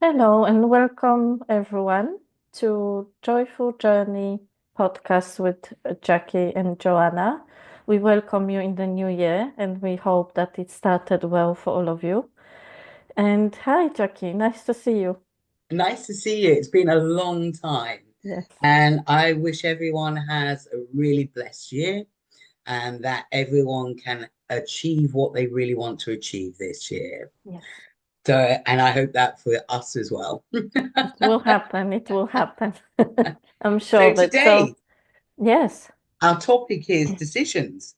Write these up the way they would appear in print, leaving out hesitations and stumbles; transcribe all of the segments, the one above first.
Hello and welcome everyone to Joyful Journey podcast with Jackie and Joanna. We welcome you in the new year and we hope that it started well for all of you. And hi, Jackie, nice to see you. Nice to see you. It's been a long time. Yes. And I wish everyone has a really blessed year and that everyone can achieve what they really want to achieve this year. Yes. So, and I hope that for us as well. It will happen. It will happen. I'm sure So of it. So, today, yes. our topic is decisions.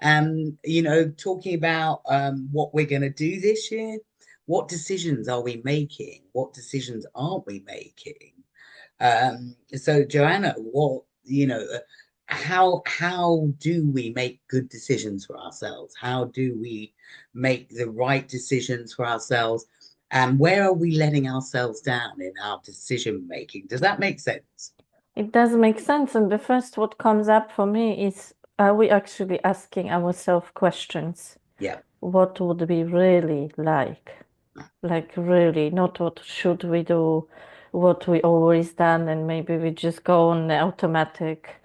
Talking about what we're going to do this year. What decisions are we making? What decisions aren't we making? So Joanna, how do we make good decisions for ourselves? How do we make the right decisions for ourselves? And where are we letting ourselves down in our decision making? Does that make sense? It does make sense. And the first what comes up for me is, are we actually asking ourselves questions? Yeah, What would we really like? Like really, not what should we do, what we always done, and maybe we just go on the automatic,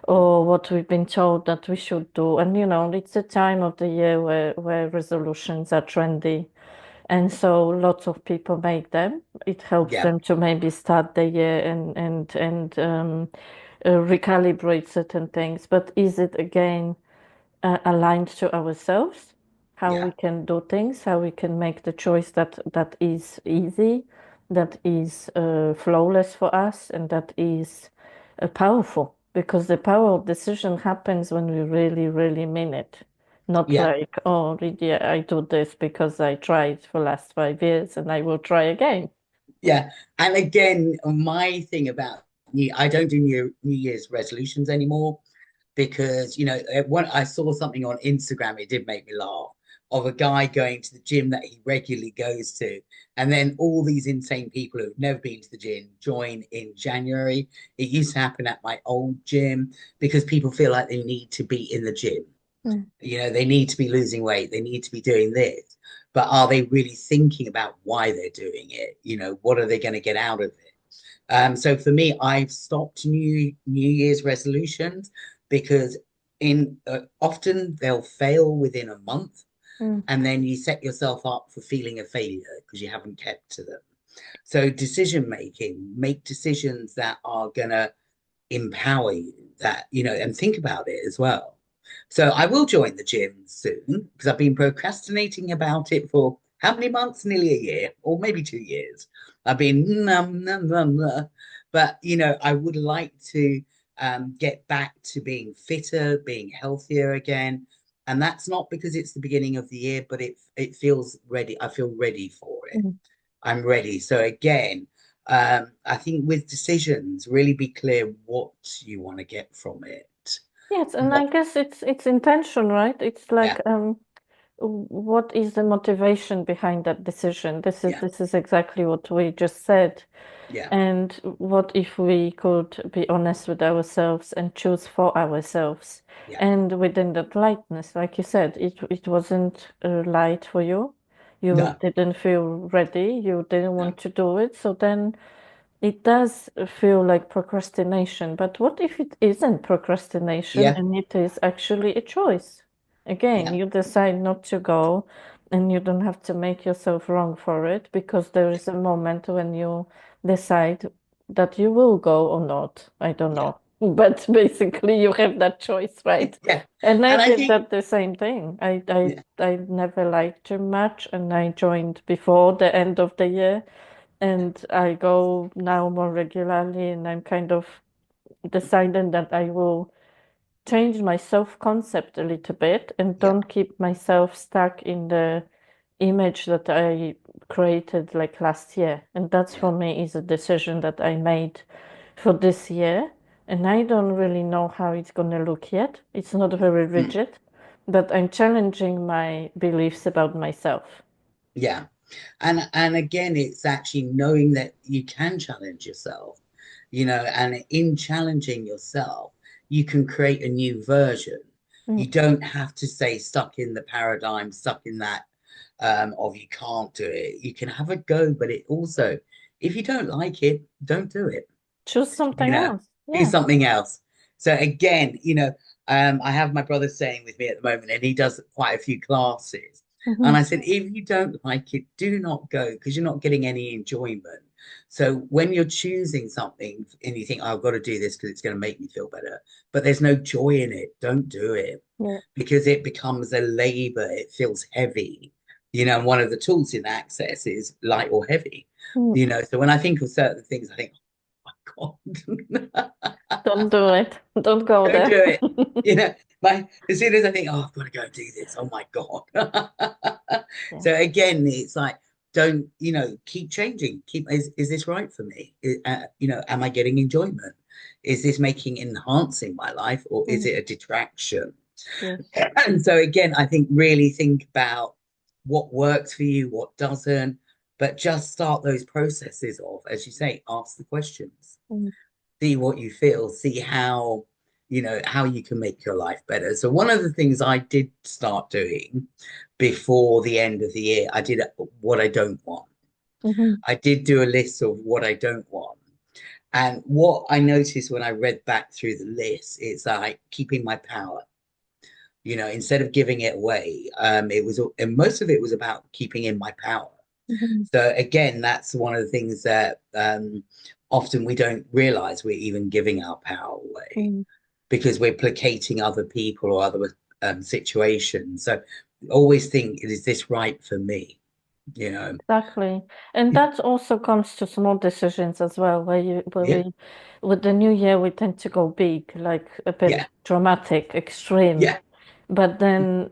or what we've been told that we should do. And it's a time of the year where resolutions are trendy. And so lots of people make them. It helps yeah, them to maybe start the year and recalibrate certain things. But is it again aligned to ourselves, how we yeah, can do things, how we can make the choice that is easy, that is flawless for us, and that is powerful. Because the power of decision happens when we really, really mean it. Not yeah, like, oh, Lydia, I do this because I tried for last 5 years and I will try again. yeah. And again, my thing about I don't do New Year's resolutions anymore because when I saw something on Instagram, it did make me laugh of a guy going to the gym that he regularly goes to, and then all these insane people who've never been to the gym join in January. It used to happen at my old gym because people feel like they need to be in the gym. Mm. They need to be losing weight, they need to be doing this, but are they really thinking about why they're doing it? What are they going to get out of it? So for me, I've stopped New Year's resolutions because in often they'll fail within a month, Mm. and then you set yourself up for feeling a failure because you haven't kept to them. So decision making, make decisions that are gonna empower you, and think about it as well. So I will join the gym soon because I've been procrastinating about it for how many months? Nearly a year, or maybe 2 years. I've been but I would like to get back to being fitter, being healthier again. And that's not because it's the beginning of the year, but it feels ready. I feel ready for it. Mm. I'm ready. So again, I think with decisions, really be clear what you want to get from it. Yes, and I What? guess it's intention, right? It's Yeah, like what is the motivation behind that decision? This is yeah, this is exactly what we just said. yeah, And what if we could be honest with ourselves and choose for ourselves? yeah, And within that lightness, like you said, it wasn't light for you. You no, didn't feel ready. You didn't no, want to do it. So then it does feel like procrastination, but what if it isn't procrastination yeah, and it is actually a choice? Again, yeah, you decide not to go and you don't have to make yourself wrong for it because there yeah, is a moment when you decide that you will go or not. I don't yeah, know. But basically you have that choice, right? yeah. And I And I did think, that the same thing. I I yeah, I never liked too much and I joined before the end of the year and I go now more regularly, and I'm kind of deciding that I will change my self-concept a little bit and yeah, don't keep myself stuck in the image that I created like last year. And that's yeah, for me is a decision that I made for this year. And I don't really know how it's going to look yet. It's not very mm, rigid, but I'm challenging my beliefs about myself. yeah. And again, it's actually knowing that you can challenge yourself, and in challenging yourself, you can create a new version. Mm. You don't have to stay stuck in the paradigm, stuck in that, of you can't do it. You can have a go, but it also, if you don't like it, don't do it. Choose You something know, else. do Yeah. something else. So again, I have my brother staying with me at the moment, and he does quite a few classes. And I Hmm. said, if you don't like it, do not go because you're not getting any enjoyment. So when you're choosing something and you think, oh, I've got to do this because it's going to make me feel better, but there's no joy in it, don't do it Yeah. because it becomes a labor. It feels heavy. And one of the tools in Access is light or heavy. Mm. So when I think of certain things, I think, oh my God. Don't do it. Don't go Don't there. do it. You know, as soon as I think, oh, I've got to go do this, oh my God. Yeah. So again, it's like, don't, keep changing. Is this right for me? Am I getting enjoyment? Is this enhancing my life or is Mm. it a detraction? Yes. And so again, I think really think about what works for you, what doesn't, but just start those processes of, as you say, ask the questions, Mm. see what you feel, see how you can make your life better. So one of the things I did start doing before the end of the year, I did what I don't want. Mhm. I did do a list of what I don't want. And what I noticed when I read back through the list is like keeping my power. Instead of giving it away, and most of it was about keeping in my power. Mhm. So again, that's one of the things that often we don't realize we're even giving our power away Mm. because we're placating other people or other situations. So always think, is this right for me? You know? Exactly. And that also comes to small decisions as well, where Yeah, we with the new year we tend to go big, like a yeah, bit dramatic, extreme. yeah, But then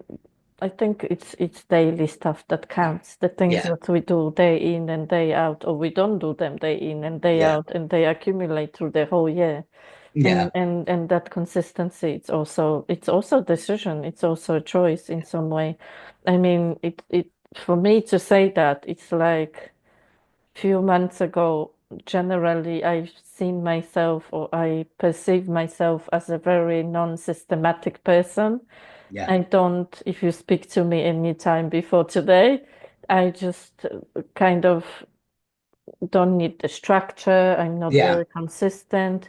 I think it's daily stuff that counts, the things yeah, that we do day in and day out, or we don't do them day in and day yeah, out, and they accumulate through the whole year. yeah, And that consistency, it's also a decision, it's also a choice in some way. I mean, it for me to say that, it's like few months ago, generally I've seen myself or I perceive myself as a very non-systematic person. yeah, I don't, if you speak to me any time before today, I just kind of don't need the structure. I'm not yeah, very consistent.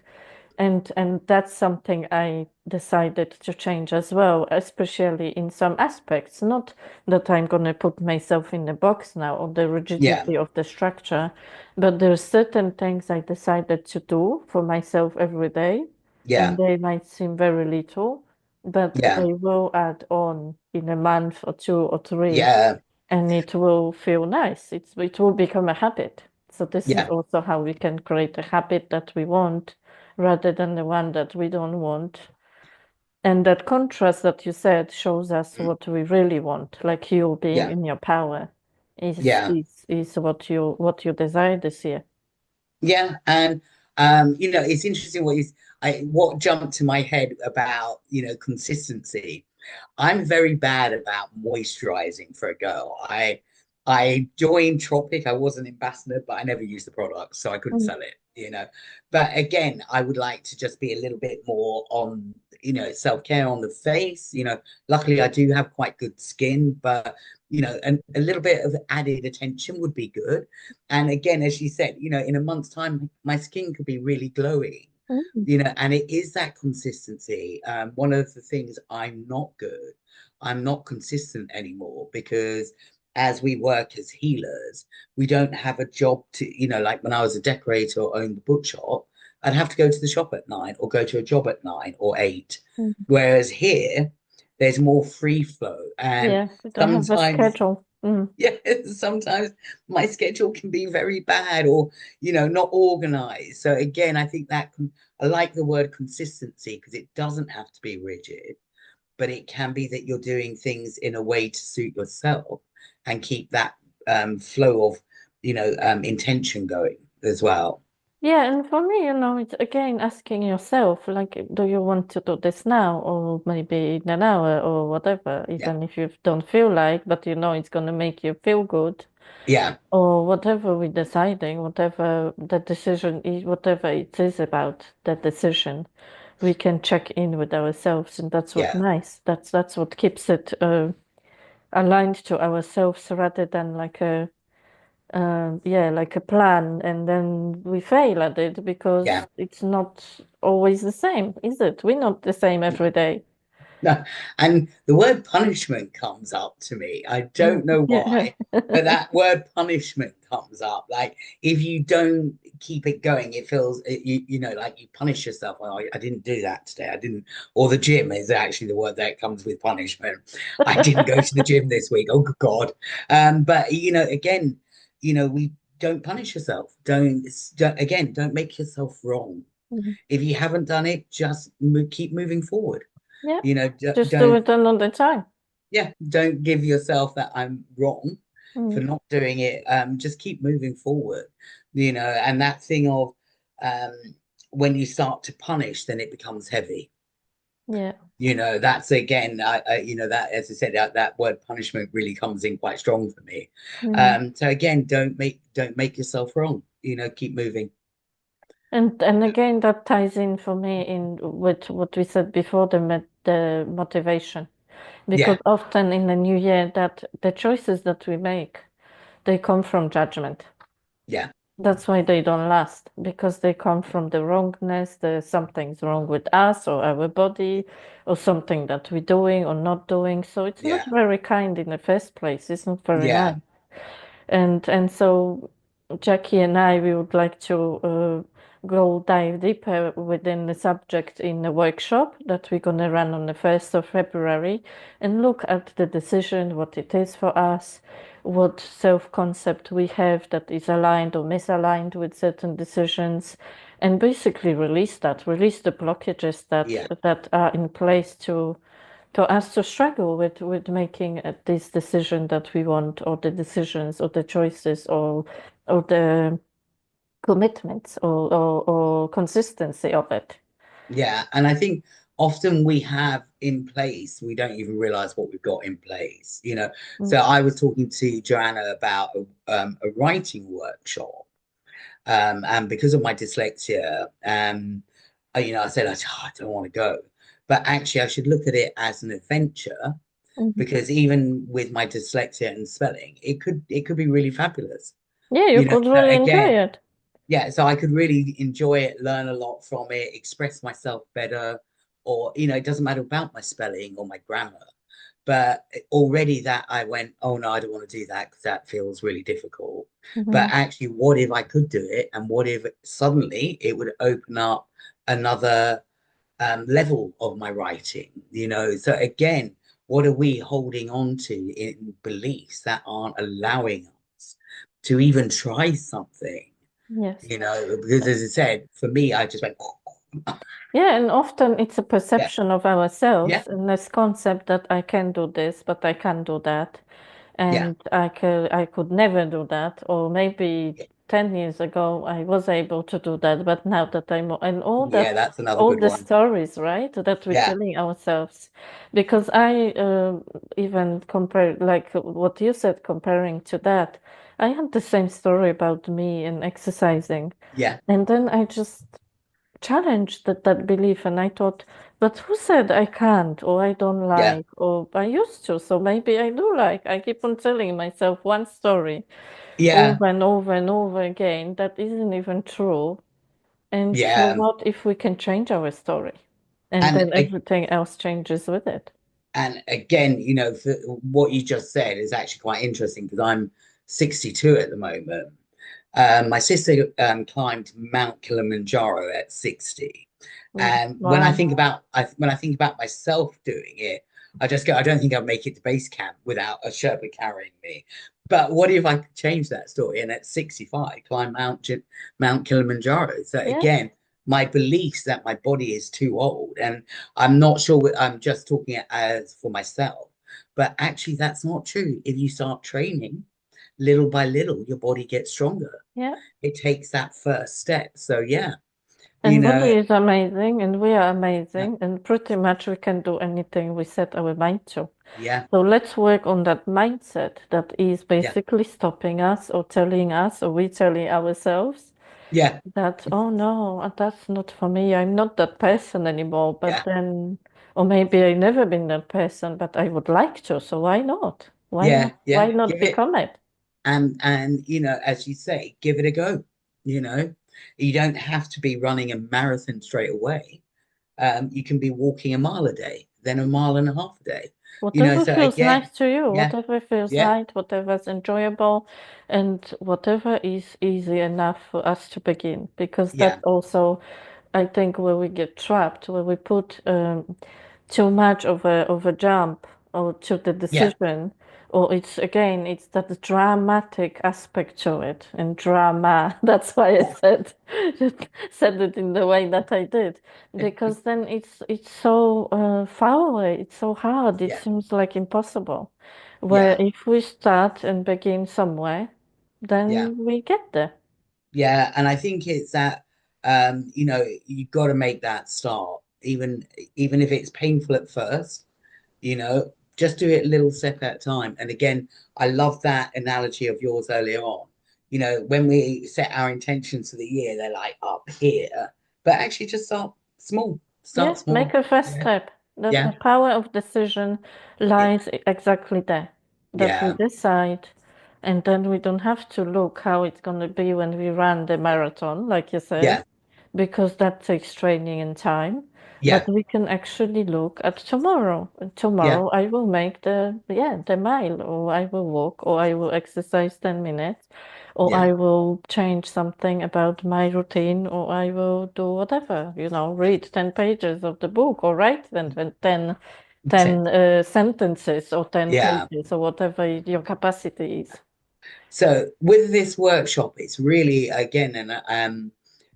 And that's something I decided to change as well, especially in some aspects. Not that I'm gonna put myself in a box now or the yeah, rigidity of the structure, but there's certain things I decided to do for myself every day, and yeah, they might seem very little, but yeah, they will add on in a month or two or three, yeah, and it will feel nice. It will become a habit. So this is yeah, also how we can create a habit that we want rather than the one that we don't want. And that contrast that you said shows us what we really want, like you being yeah, in your power is yeah. is is what you desire this year. Yeah, and it's interesting what jumped to my head about consistency. I'm very bad about moisturizing for a girl. I joined Tropic. I was an ambassador, but I never used the product, so I couldn't Mm. sell it. But again, I would like to just be a little bit more on self-care on the face. Luckily I do have quite good skin, but and a little bit of added attention would be good. And again, as you said, in a month's time, my skin could be really glowing, Mm. and it is that consistency. One of the things I'm not consistent anymore because as we work as healers, we don't have a job like when I was a decorator or owned the bookshop, I'd have to go to the shop at 9 or go to a job at 9 or 8. Mm. Whereas here, there's more free flow. And Yeah, we don't have a sometimes schedule. Mm. yeah, sometimes my schedule can be very bad or, not organized. So again, I think I like the word consistency because it doesn't have to be rigid, but it can be that you're doing things in a way to suit yourself and keep that flow of, intention going as well. Yeah, and for me, it's again asking yourself, like, do you want to do this now or maybe in an hour or whatever, Yeah. even if you don't feel like, but it's going to make you feel good Yeah. or whatever we're deciding, whatever the decision is, whatever it is about that decision, we can check in with ourselves, and that's what Yeah. nice. That's what keeps it aligned to ourselves rather than like a like a plan, and then we fail at it because Yeah. it's not always the same, is it? We're not the same every day. No, and the word punishment comes up to me. I don't know Yeah. why, but that word punishment comes up. Like if you don't keep it going, it feels you know like you punish yourself. Well, I didn't do that today. I didn't. Or the gym is actually the word that comes with punishment. I didn't go to the gym this week. Oh God. But you know, again, you know, we don't punish yourself. Don't make yourself wrong. Mhm. If you haven't done it, just keep moving forward. Yeah, You know, just do don't, it another time. yeah, don't give yourself that I'm wrong for Mm. not doing it. Just keep moving forward, you know, and that thing of um, when you start to punish, then it becomes heavy. Yeah. You know, that's again, you know, that as I said, that word punishment really comes in quite strong for me. Mm. So again, don't make yourself wrong. You know, keep moving. And again, that ties in for me in with what we said before, the motivation. Because Yeah, often in the new year that the choices that we make, they come from judgment. yeah, That's why they don't last, because they come from the wrongness. There's something's wrong with us or our body or something that we're doing or not doing. So it's not yeah, very kind in the first place. It's not very yeah, nice. And so Jackie and I, we would like to go dive deeper within the subject in a workshop that we're going to run on the 1st of February and look at the decision, what it is for us, what self-concept we have that is aligned or misaligned with certain decisions, and basically release the blockages yeah. that are in place to us to struggle with making this decision that we want, or the decisions, or the choices, or the commitments, or consistency of it. Yeah, and I think often we have in place, we don't even realize what we've got in place, you know. So Mm. I was talking to Joanna about a writing workshop, and because of my dyslexia, you know, I said, "Oh, I don't want to go," but actually, I should look at it as an adventure Mhm. because even with my dyslexia and spelling, it could be really fabulous, Yeah, you you know. could So really enjoy again, it. yeah, so I could really enjoy it, learn a lot from it, express myself better, or you know, it doesn't matter about my spelling or my grammar. But already that I went, oh no, I don't want to do that because that feels really difficult. But Mhm. actually, what if I could do it? And what if suddenly it would open up another level of my writing? You know, so again, what are we holding on to in beliefs that aren't allowing us to even try something? Yes. You know, because as I said, for me, I just went, Yeah, and often it's a yeah, perception of yeah, ourselves and this concept that I can do this, but I can't do that. yeah, And I could never do that. Or maybe yeah, 10 years ago I was able to do that, but now that and yeah, that's another all good the one. stories, right, that we're Yeah, telling ourselves. Because I even compare, like what you said, comparing to that, I had the same story about me and exercising. yeah, And then I just challenged that belief, and I thought, but who said I can't, or I don't yeah, like, or I used to, so maybe I do like. I keep on telling myself one story yeah, over and over and over again that isn't even true. And so yeah. what if we can change our story? And And then everything else changes with it. and again, you know, for what you just said is actually quite interesting because I'm 62 at the moment. My sister climbed Mount Kilimanjaro at 60. Mm. And Wow. when I think about myself doing it, I just go, I don't think I'll make it to base camp without a Sherpa carrying me. But what if I could change that story and at 65 climb Mount Kilimanjaro? So Yeah. again, my beliefs that my body is too old, and I'm not sure I'm just talking as for myself, but actually that's not true. If you start training little by little, your body gets stronger. Yeah. It takes that first step. So yeah, you And know, body is amazing, and we are yeah, amazing, and pretty much we can do anything we set our mind to. yeah, So let's work on that mindset that is yeah, basically stopping us or telling us, or we telling ourselves yeah, that, oh no, that's not for me. I'm not that person anymore. But yeah, then, or maybe I never been that person, but I would like to. So why not? Yeah, Why yeah, not give it. become it? And as you say, give it a go. You know, you don't have to be running a marathon straight away. You can be walking a mile a day, then a mile and a half a day. Whatever So feels nice again, to you, yeah, whatever feels yeah, light, whatever's enjoyable, and whatever is easy enough for us to begin. Because yeah, that's also, I think, where we get trapped, where we put too much of a jump or to the yeah, decision, or it's again, it's that dramatic aspect to it and drama. That's why I yeah, said it in the way that I did, because then it's so far away, it's so hard, it yeah, seems like impossible. Where yeah, if we start and begin somewhere, yeah. then we get there. Yeah, and I think it's that you've got to make that start, even if it's painful at first, just do it a little step at a time. And again, I love that analogy of yours earlier on. When we set our intentions for the year, they're like up here, but actually just start small. Yeah, Start make small. a first Yeah, step. The yeah, power of decision it, lies exactly there. That we yeah, decide, and then we don't have to look how it's going to be when we run the marathon, like you said, yeah, because that takes training and time. But yeah, we can actually look at tomorrow. And yeah, tomorrow I will make the mile, or I will walk, or I will exercise 10 minutes, or yeah, I will change something about my routine, or I will do whatever, read 10 pages of the book, or write 10 sentences, or 10 yeah. pages, or whatever your capacity is. So with this workshop, it's really again, and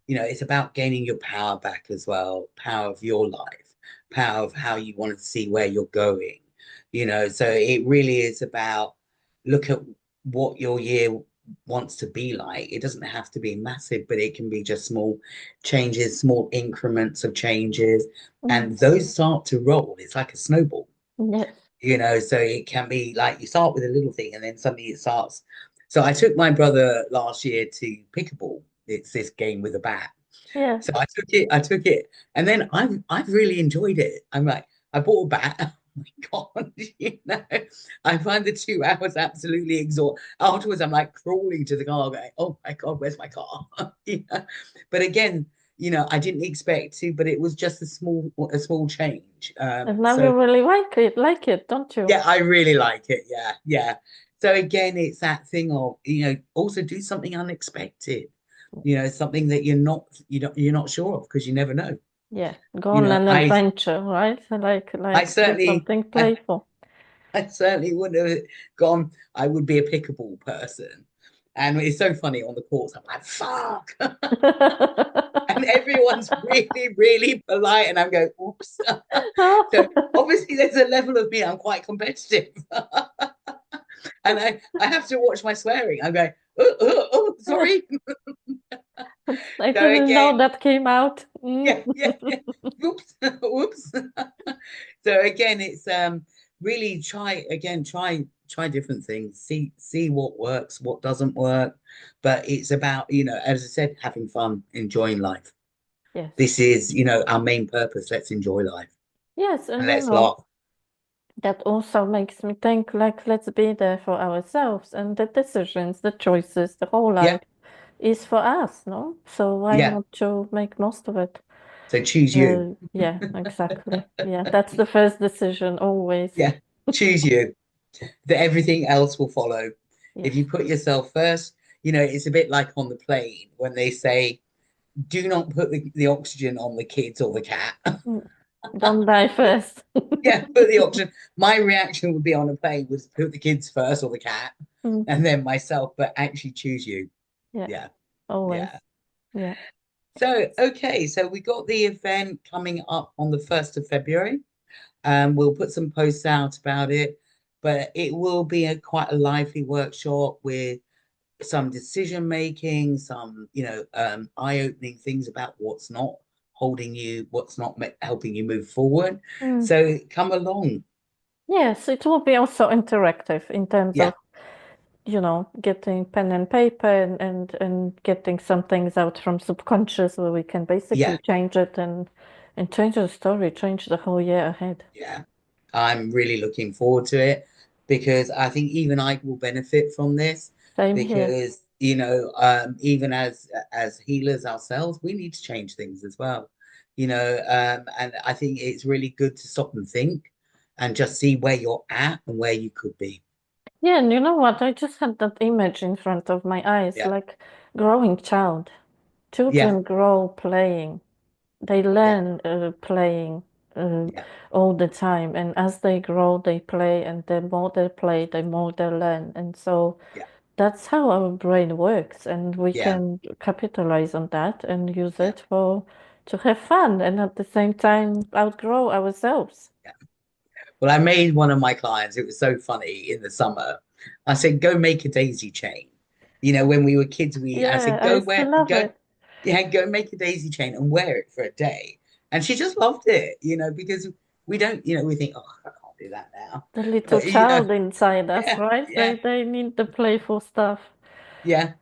it's about gaining your power back as well, power of your life, power of how you want to see where you're going. So it really is about look at what your year wants to be like. It doesn't have to be massive, but it can be just small changes, small increments of changes, Mm, and those start to roll. It's like a snowball. yes. So it can be like you start with a little thing and then suddenly it starts. So I took my brother last year to pickleball. It's this game with a bat. Yeah. So I took it, and then I've really enjoyed it. I'm like, I bought a bat. Oh my God, I find the 2 hours absolutely exhausting. Afterwards, I'm like crawling to the car, going, "Oh my God, where's my car?" But again, I didn't expect to, but it was just a small change. And now So you really like it, don't you? yeah, I really like it. Yeah, yeah. So again, it's that thing of, also do something unexpected. Something that you're not sure of because you never know. Yeah, go You on know, an I adventure, right? I Like do certainly something I, playful. I certainly wouldn't have gone. I would be a pickable person. And it's so funny on the courts. I'm like, fuck. And everyone's really, really polite. And I'm going, oops. So obviously there's a level of me, I'm quite competitive. And I have to watch my swearing. I'm going, sorry. I So didn't know again, that came out. Mm. yeah, yeah, yeah. Oops, oops. So again, it's really try different things, see what works, what doesn't work. But it's about, as I said, having fun, enjoying life. Yes. This is, our main purpose. Let's enjoy life Yes, and and let's laugh. that also makes me think like let's be there for ourselves and the decisions, the choices, the whole Yeah, life is for us, no? So why yeah. not to make most of it? So choose you. Yeah, exactly. Yeah, that's the first decision always. Yeah, choose you. That everything else will follow. If Yes. you put yourself first, it's a bit like on the plane when they say, do not put the oxygen on the kids or the cat. Mm. Don't die first. Yeah, put the oxygen. My reaction would be on a plane was put the kids first or the cat Mm. and then myself, but actually choose you. Yeah, Yeah, always. yeah. Yeah. So, okay, so we got the event coming up on the 1st of February. We'll put some posts out about it, but it will be quite a lively workshop with some decision making, some, eye-opening things about what's not holding you, what's not helping you move forward. Mm. So come along. Yes, it will be also interactive in terms Yeah, of, getting pen and paper and getting some things out from subconscious where we can basically yeah, change it and change the story, change the whole year ahead. yeah. I'm really looking forward to it. because I think even I will benefit from this Same here. because even as healers ourselves, we need to change things as well. And I think it's really good to stop and think and just see where you're at and where you could be. Yeah, and you know what? I just had that image in front of my eyes, Yeah, like growing child. yeah, Children grow playing. They yeah, learn playing uh, yeah, all the time, and as they grow, they play, and the more they play, the more they learn. And so yeah, that's how our brain works, and we yeah, can capitalize on that and use yeah, it for to have fun and at the same time outgrow ourselves. yeah. Well, I made one of my clients, it was so funny in the summer. I said, go make a daisy chain. When we were kids, I Yeah, said, I used to love go, it. yeah, go make a daisy chain and wear it for a day. And she just loved it, because we don't, we think, oh, I can't do that now. The little But, child inside us, yeah, right? yeah, They need the playful stuff. yeah.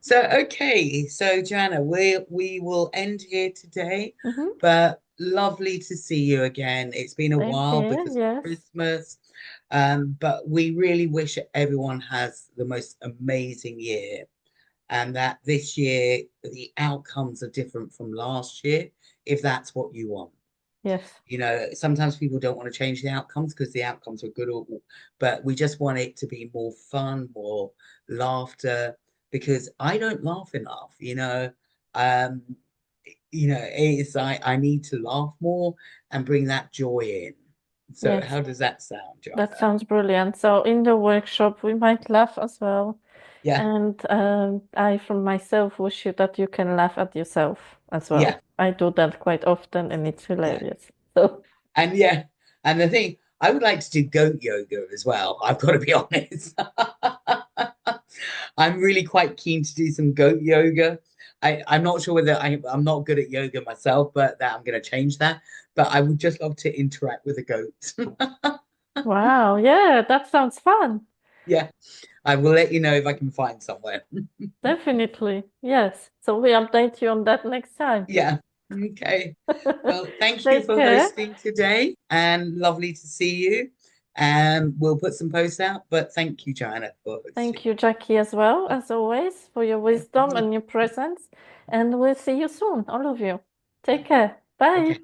So, okay. So, Joanna, we will end here today, Hmm. but lovely to see you again. It's been a Same while here, because of yes. Christmas. But we really wish everyone has the most amazing year and that this year the outcomes are different from last year, if that's what you want. Yes. Sometimes people don't want to change the outcomes because the outcomes are good, but we just want it to be more fun, more laughter, because I don't laugh enough. Um, it's I need to laugh more and bring that joy in. So Yes. how does that sound, That Joanna? sounds brilliant. So in the workshop, we might laugh as well. Yeah, And I, from myself, wish you that you can laugh at yourself as well. yeah, I do that quite often, and it's yeah. hilarious. So, Yeah, and the thing, I would like to do goat yoga as well. I've got to be honest. I'm really quite keen to do some goat yoga. I'm not sure whether I'm not good at yoga myself, but that I'm going to change that. But I would just love to interact with a goat. wow, yeah, that sounds fun. Yeah, I will let you know if I can find somewhere. Definitely. Yes. So we update you on that next time. Yeah. Okay. Well, thank you Take for care. hosting today and lovely to see you. And we'll put some posts out, but thank you, Joanna, for hosting. Thank you, Jackie, as well, as always, for your No wisdom problem. and your presence. And we'll see you soon, all of you. Take care. Bye. Okay.